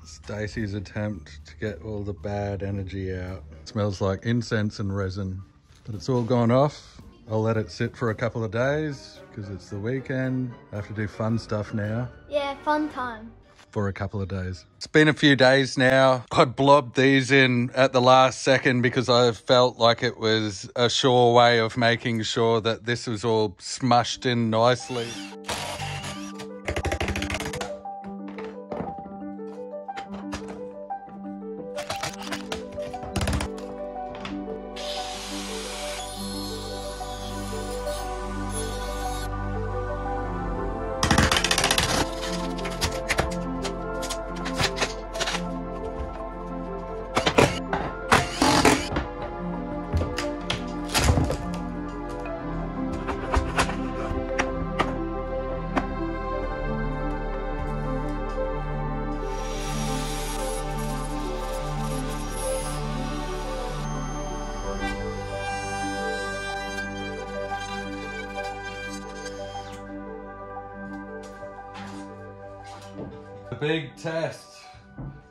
Stacey's attempt to get all the bad energy out. It smells like incense and resin, but it's all gone off. I'll let it sit for a couple of days because it's the weekend. I have to do fun stuff now. Yeah, fun time. For a couple of days. It's been a few days now. I blobbed these in at the last second because I felt like it was a sure way of making sure that this was all smushed in nicely. A big test.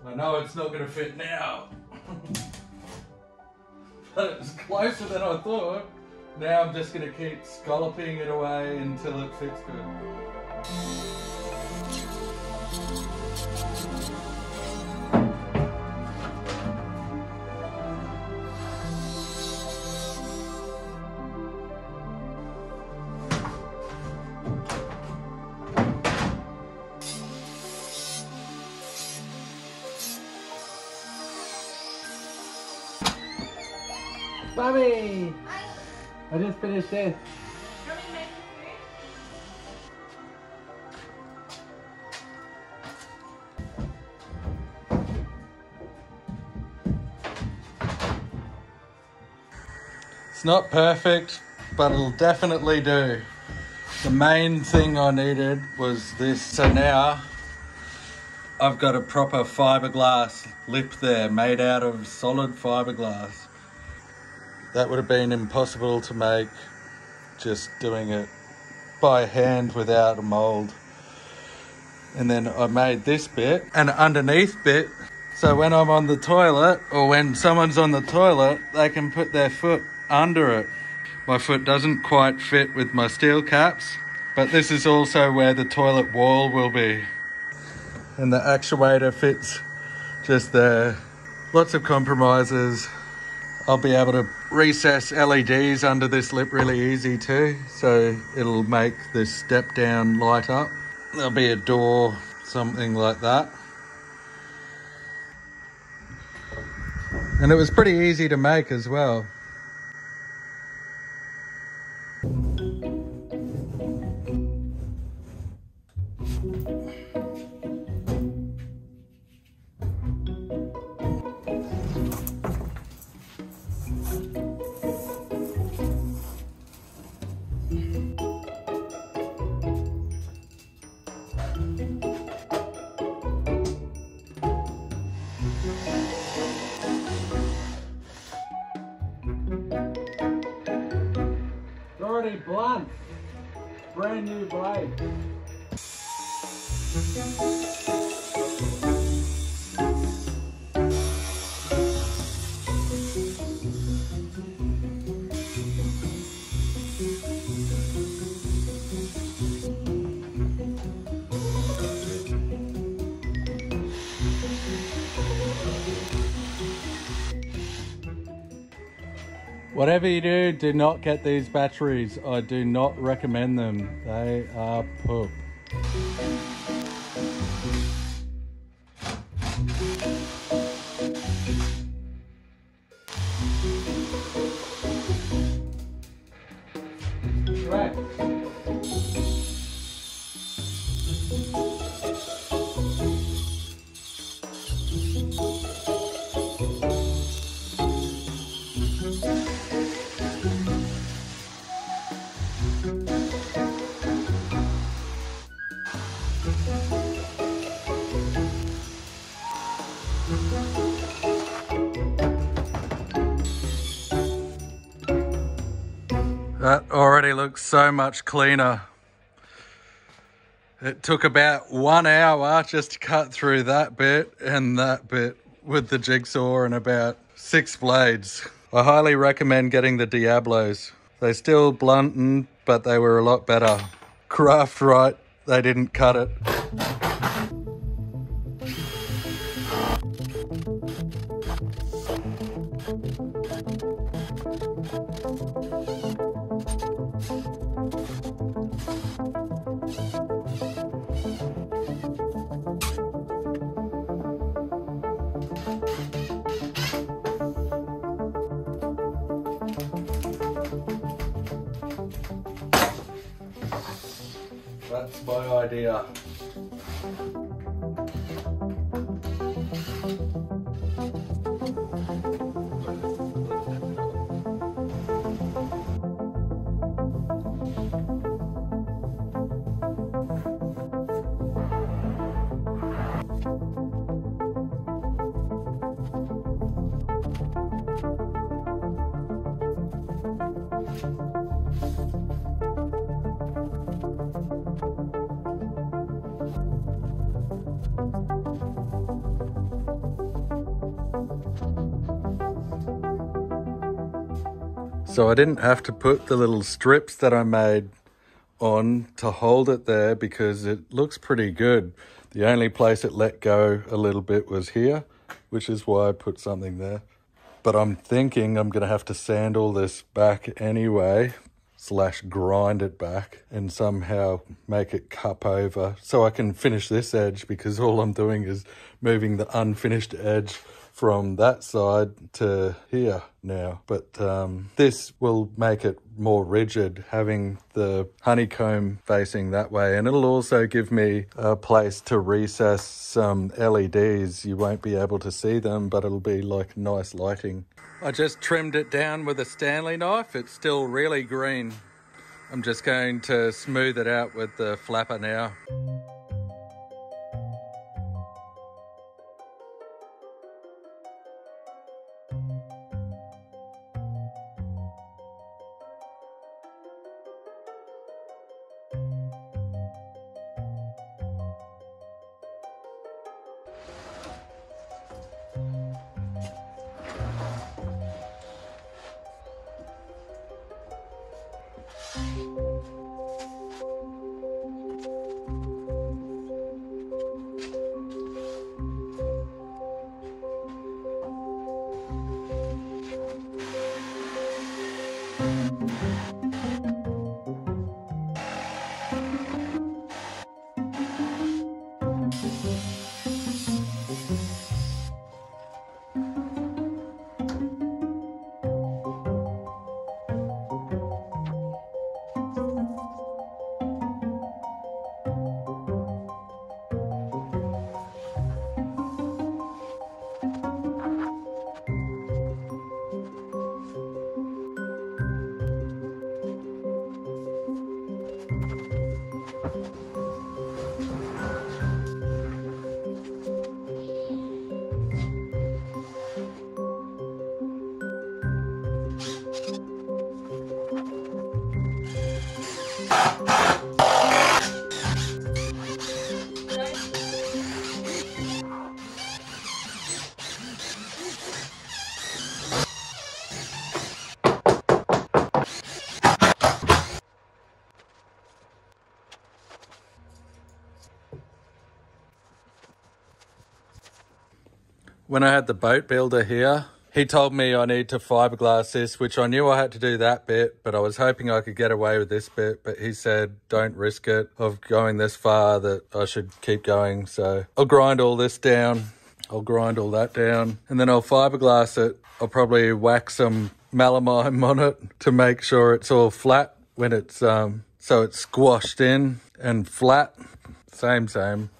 I know it's not going to fit now, but it was closer than I thought. Now I'm just going to keep scalloping it away until it fits good. Bobby! I just finished this. It's not perfect, but it'll definitely do. The main thing I needed was this. So now I've got a proper fiberglass lip there made out of solid fiberglass. That would have been impossible to make just doing it by hand without a mold. And then I made this bit, an underneath bit, so when I'm on the toilet or when someone's on the toilet, they can put their foot under it. My foot doesn't quite fit with my steel caps, but this is also where the toilet wall will be. And the actuator fits just there. Lots of compromises. I'll be able to recess LEDs under this lip really easy too, so it'll make this step down light up. There'll be a door, something like that. And it was pretty easy to make as well. Already blunt. Brand new blade. Whatever you do, do not get these batteries. I do not recommend them. They are poop. Right. That already looks so much cleaner. It took about 1 hour just to cut through that bit and that bit with the jigsaw and about 6 blades. I highly recommend getting the Diablos. They still blunted, but they were a lot better. Craft right, they didn't cut it. That's my idea. So I didn't have to put the little strips that I made on to hold it there because it looks pretty good. The only place it let go a little bit was here, which is why I put something there. But I'm thinking I'm going to have to sand all this back anyway, / grind it back and somehow make it cup over so I can finish this edge, because all I'm doing is moving the unfinished edge from that side to here now. But this will make it more rigid, having the honeycomb facing that way, and it'll also give me a place to recess some LEDs. You won't be able to see them, but it'll be like nice lighting. I just trimmed it down with a Stanley knife. It's still really green. I'm just going to smooth it out with the flapper now. When I had the boat builder here, he told me I need to fiberglass this, which I knew I had to do that bit, but I was hoping I could get away with this bit. But he said, don't risk it of going this far, that I should keep going. So I'll grind all this down. I'll grind all that down and then I'll fiberglass it. I'll probably whack some melamine on it to make sure it's all flat when it's, so it's squashed in and flat. Same.